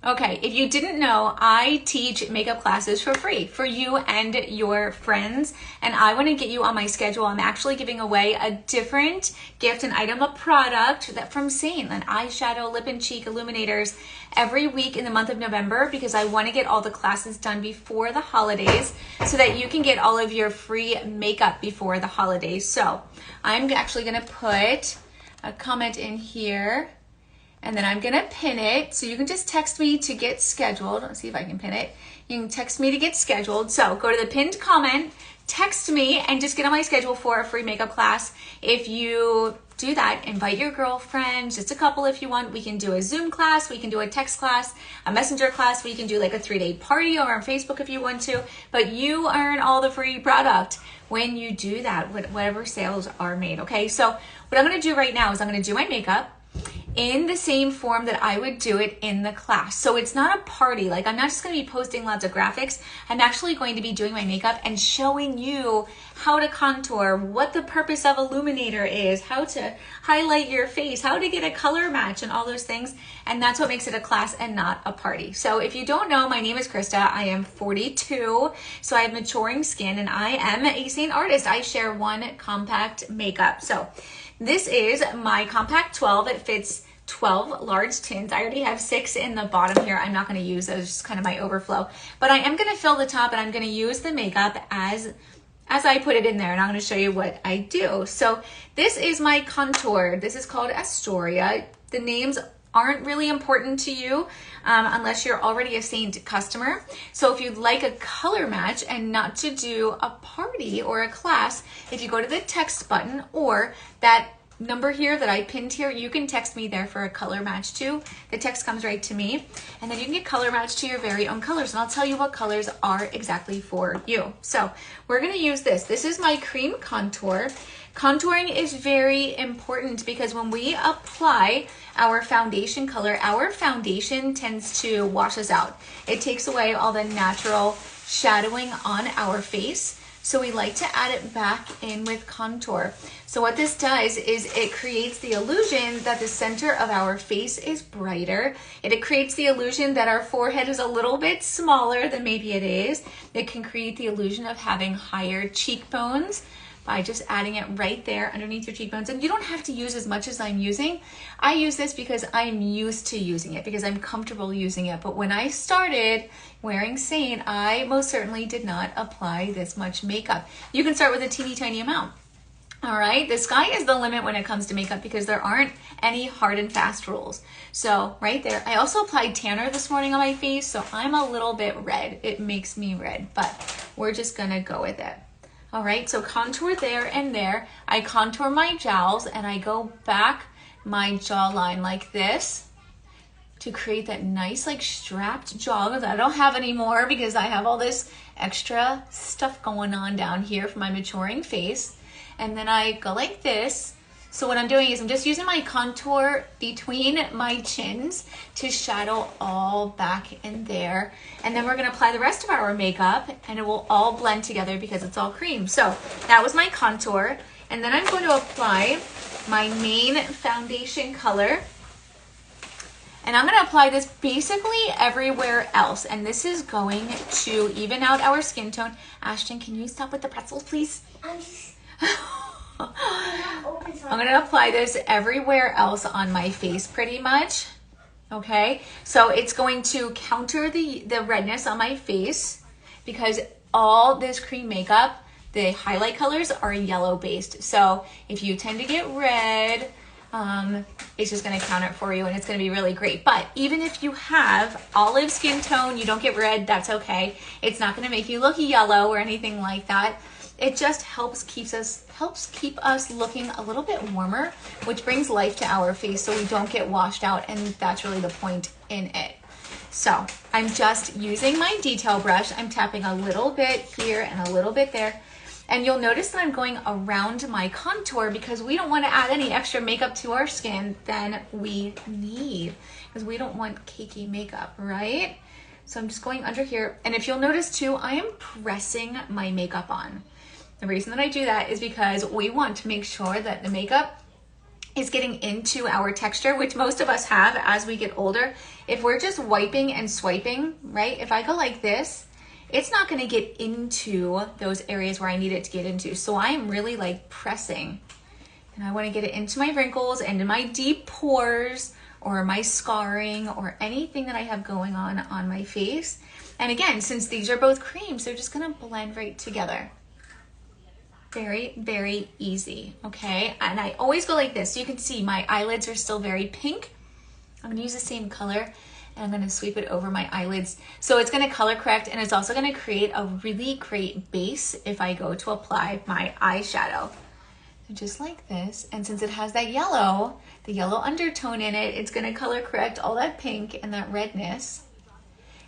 Okay, if you didn't know, I teach makeup classes for free for you and your friends, and I want to get you on my schedule. I'm actually giving away a different gift, an item, a product that from SEINT, an eyeshadow, lip and cheek illuminators every week in the month of November, because I want to get all the classes done before the holidays so that you can get all of your free makeup before the holidays. So I'm actually going to put a comment in here, and then I'm gonna pin it. So you can just text me to get scheduled. Let's see if I can pin it. You can text me to get scheduled. So go to the pinned comment, text me, and just get on my schedule for a free makeup class. If you do that, invite your girlfriends, just a couple if you want. We can do a Zoom class, we can do a text class, a messenger class, we can do like a 3-day party over on Facebook if you want to, but you earn all the free product when you do that, whatever sales are made, okay? So what I'm gonna do right now is I'm gonna do my makeup in the same form that I would do it in the class. So it's not a party. Like, I'm not just gonna be posting lots of graphics. I'm actually going to be doing my makeup and showing you how to contour, what the purpose of Illuminator is, how to highlight your face, how to get a color match, and all those things. And that's what makes it a class and not a party. So if you don't know, my name is Krista. I am 42, so I have maturing skin, and I am a SEINT artist. I share one compact makeup. So this is my compact 12. It fits 12 large tins. I already have 6 in the bottom here. I'm not going to use those, just kind of my overflow. But I am going to fill the top, and I'm going to use the makeup as I put it in there, and I'm going to show you what I do. So this is my contour. This is called Astoria. The names aren't really important to you unless you're already a SEINT customer. So if you'd like a color match and not to do a party or a class, if you go to the text button or that number here that I pinned here, you can text me there for a color match too. The text comes right to me, and then you can get color matched to your very own colors, and I'll tell you what colors are exactly for you. So we're gonna use this. This is my cream contour. Contouring is very important because when we apply our foundation color, our foundation tends to wash us out. It takes away all the natural shadowing on our face. So we like to add it back in with contour. So what this does is it creates the illusion that the center of our face is brighter. It creates the illusion that our forehead is a little bit smaller than maybe it is. It can create the illusion of having higher cheekbones by just adding it right there underneath your cheekbones. And you don't have to use as much as I'm using. I use this because I'm used to using it, because I'm comfortable using it. But when I started wearing SEINT, I most certainly did not apply this much makeup. You can start with a teeny tiny amount. All right, the sky is the limit when it comes to makeup because there aren't any hard and fast rules. So right there, I also applied tanner this morning on my face, so I'm a little bit red. It makes me red, but we're just gonna go with it. All right, so contour there and there. I contour my jowls and I go back my jawline like this to create that nice like strapped jaw that I don't have anymore because I have all this extra stuff going on down here for my maturing face. And then I go like this. So what I'm doing is I'm just using my contour between my chins to shadow all back in there. And then we're gonna apply the rest of our makeup and it will all blend together because it's all cream. So that was my contour. And then I'm going to apply my main foundation color. And I'm gonna apply this basically everywhere else. And this is going to even out our skin tone. Ashton, can you stop with the pretzels, please? I'm gonna apply this everywhere else on my face pretty much. Okay, so it's going to counter the redness on my face because all this cream makeup, the highlight colors are yellow based. So if you tend to get red, it's just gonna counter it for you and it's gonna be really great. But even if you have olive skin tone, you don't get red, that's okay. It's not gonna make you look yellow or anything like that. It just helps keep us looking a little bit warmer, which brings life to our face so we don't get washed out, and that's really the point in it. So I'm just using my detail brush. I'm tapping a little bit here and a little bit there. And you'll notice that I'm going around my contour because we don't want to add any extra makeup to our skin than we need because we don't want cakey makeup, right? So I'm just going under here. And if you'll notice too, I am pressing my makeup on. The reason that I do that is because we want to make sure that the makeup is getting into our texture, which most of us have as we get older. If we're just wiping and swiping, right? If I go like this, it's not gonna get into those areas where I need it to get into. So I am really like pressing, and I wanna get it into my wrinkles and in my deep pores or my scarring or anything that I have going on my face. And again, since these are both creams, they're just gonna blend right together. Very, very easy, okay? And I always go like this. So you can see my eyelids are still very pink. I'm gonna use the same color and I'm gonna sweep it over my eyelids. So it's gonna color correct, and it's also gonna create a really great base if I go to apply my eyeshadow. So just like this, and since it has that yellow, the yellow undertone in it, it's gonna color correct all that pink and that redness.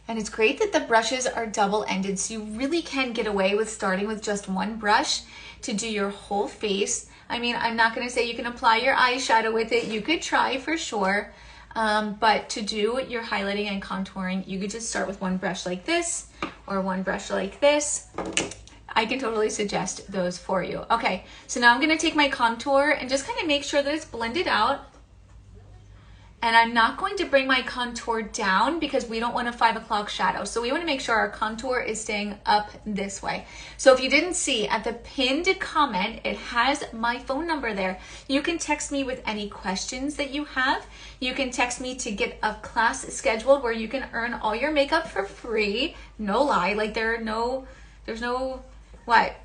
And it's great that the brushes are double-ended, so you really can get away with starting with just one brush to do your whole face. I mean, I'm not gonna say you can apply your eyeshadow with it. You could try for sure, but to do your highlighting and contouring, you could just start with one brush like this or one brush like this. I can totally suggest those for you. Okay, so now I'm gonna take my contour and just kind of make sure that it's blended out. And I'm not going to bring my contour down because we don't want a 5 o'clock shadow. So we want to make sure our contour is staying up this way. So if you didn't see, at the pinned comment, it has my phone number there. You can text me with any questions that you have. You can text me to get a class scheduled where you can earn all your makeup for free. No lie, like there's no,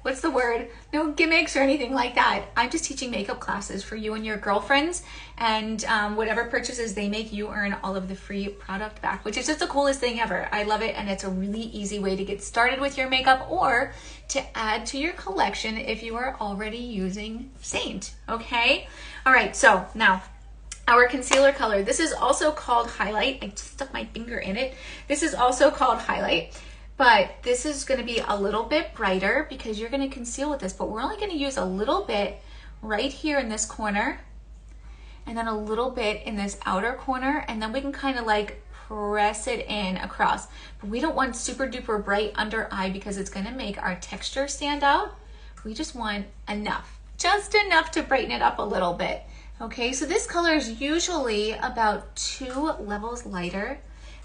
what's the word? No gimmicks or anything like that. I'm just teaching makeup classes for you and your girlfriends, and whatever purchases they make, you earn all of the free product back, which is just the coolest thing ever. I love it, and it's a really easy way to get started with your makeup or to add to your collection if you are already using SEINT, okay? All right, so now our concealer color. This is also called Highlight. I just stuck my finger in it. This is also called Highlight. But this is going to be a little bit brighter because you're going to conceal with this, but we're only going to use a little bit right here in this corner and then a little bit in this outer corner, and then we can kind of like press it in across. But we don't want super duper bright under eye because it's going to make our texture stand out. We just want enough, just enough to brighten it up a little bit. Okay, so this color is usually about 2 levels lighter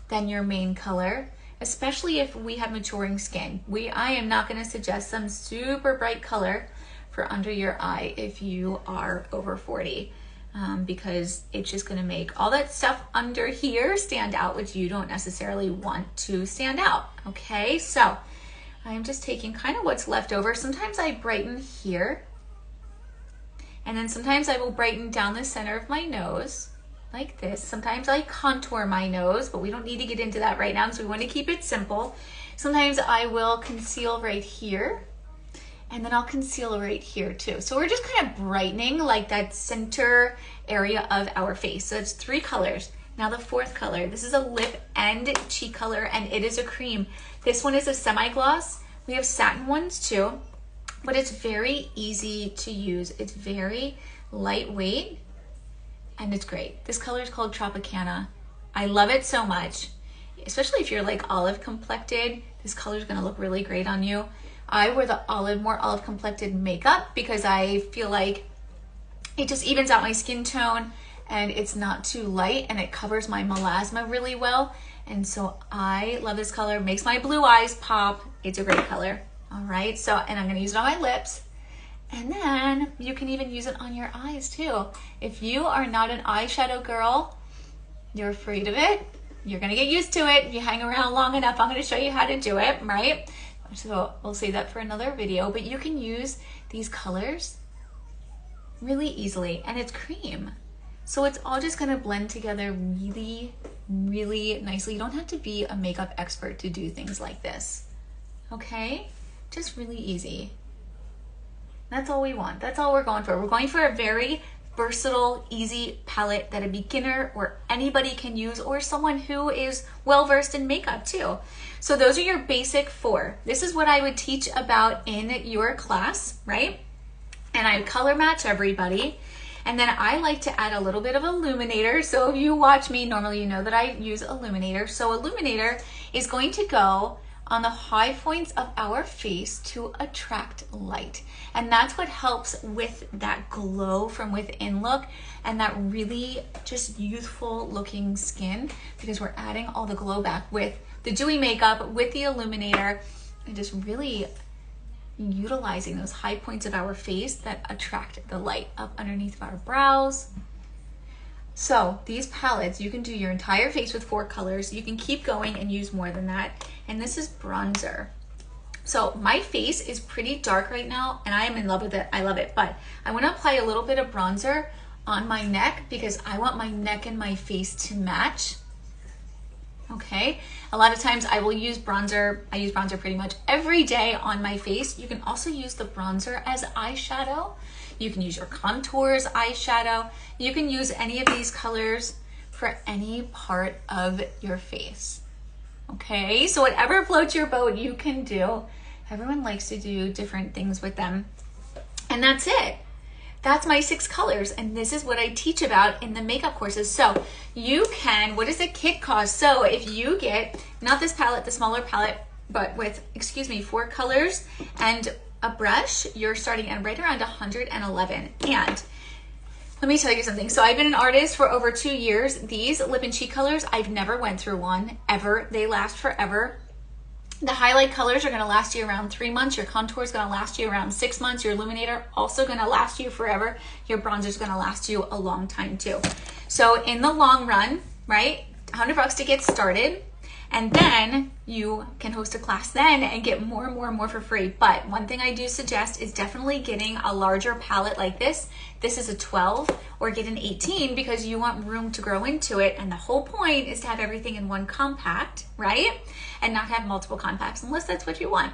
than your main color, especially if we have maturing skin. I am not gonna suggest some super bright color for under your eye if you are over 40, because it's just gonna make all that stuff under here stand out, which you don't necessarily want to stand out, okay? So I'm just taking kind of what's left over. Sometimes I brighten here, and then sometimes I will brighten down the center of my nose, like this. Sometimes I contour my nose, but we don't need to get into that right now because we want to keep it simple. Sometimes I will conceal right here, and then I'll conceal right here too. So we're just kind of brightening like that center area of our face. So that's 3 colors. Now the 4th color, this is a lip and cheek color, and it is a cream. This one is a semi-gloss. We have satin ones too, but it's very easy to use. It's very lightweight, and it's great. This color is called Tropicana. I love it so much, especially if you're like olive complected. This color is gonna look really great on you. I wear the more olive complected makeup because I feel like it just evens out my skin tone, and it's not too light, and it covers my melasma really well. And so I love this color. Makes my blue eyes pop. It's a great color. All right, so, and I'm gonna use it on my lips. And then you can even use it on your eyes too. If you are not an eyeshadow girl, you're afraid of it, you're gonna get used to it. If you hang around long enough, I'm gonna show you how to do it, right? So we'll save that for another video, but you can use these colors really easily, and it's cream. So it's all just gonna blend together really, really nicely. You don't have to be a makeup expert to do things like this, okay? Just really easy. That's all we want. That's all we're going for. We're going for a very versatile, easy palette that a beginner or anybody can use, or someone who is well-versed in makeup too. So those are your basic 4. This is what I would teach about in your class, right? And I color match everybody. And then I like to add a little bit of Illuminator. So if you watch me, normally you know that I use Illuminator. So Illuminator is going to go on the high points of our face to attract light. And that's what helps with that glow from within look and that really just youthful looking skin, because we're adding all the glow back with the dewy makeup, with the Illuminator, and just really utilizing those high points of our face that attract the light up underneath our brows. So these palettes, you can do your entire face with 4 colors. You can keep going and use more than that. And this is bronzer. So my face is pretty dark right now and I am in love with it. I love it. But I want to apply a little bit of bronzer on my neck because I want my neck and my face to match. Okay, a lot of times I will use bronzer. I use bronzer pretty much every day on my face. You can also use the bronzer as eyeshadow. You can use your contours eyeshadow. You can use any of these colors for any part of your face. Okay, so whatever floats your boat, you can do. Everyone likes to do different things with them. And that's it. That's my 6 colors, and this is what I teach about in the makeup courses. So you can, what does a kit cost? So if you get, not this palette, the smaller palette, but with, 4 colors and a brush, you're starting at right around 111. And let me tell you something. So I've been an artist for over 2 years. These lip and cheek colors, I've never went through one ever. They last forever. The highlight colors are gonna last you around 3 months. Your contour is gonna last you around 6 months. Your illuminator also gonna last you forever. Your bronzer is gonna last you a long time too. So in the long run, right, $100 to get started. And then you can host a class then and get more and more and more for free. But one thing I do suggest is definitely getting a larger palette like this. This is a 12, or get an 18 because you want room to grow into it. And the whole point is to have everything in one compact, right? And not have multiple compacts unless that's what you want.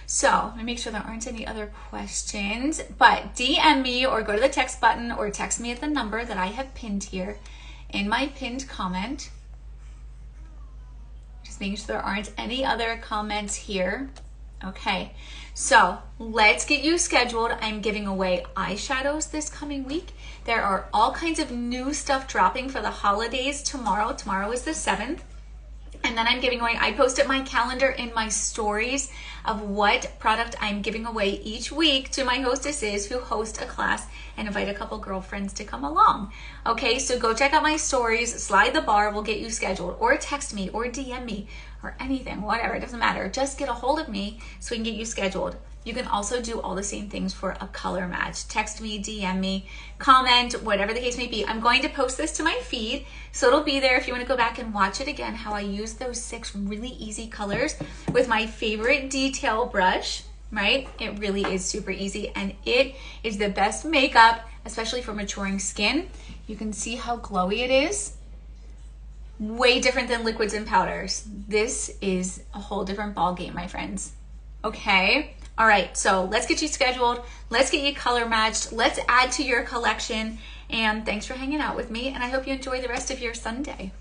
So let me make sure there aren't any other questions, but DM me or go to the text button or text me at the number that I have pinned here in my pinned comment. Just making sure there aren't any other comments here. Okay, so let's get you scheduled. I'm giving away eyeshadows this coming week. There are all kinds of new stuff dropping for the holidays tomorrow. Tomorrow is the 7th. And then I'm giving away, I posted my calendar in my stories of what product I'm giving away each week to my hostesses who host a class and invite a couple girlfriends to come along. Okay, so go check out my stories, slide the bar, we'll get you scheduled, or text me or DM me or anything, whatever, it doesn't matter. Just get a hold of me so we can get you scheduled. You can also do all the same things for a color match. Text me, DM me, comment, whatever the case may be. I'm going to post this to my feed, so it'll be there if you want to go back and watch it again, how I use those 6 really easy colors with my favorite detail brush, right? It really is super easy, and it is the best makeup, especially for maturing skin. You can see how glowy it is. Way different than liquids and powders. This is a whole different ball game, my friends. Okay? All right, so let's get you scheduled. Let's get you color matched. Let's add to your collection. And thanks for hanging out with me. And I hope you enjoy the rest of your Sunday.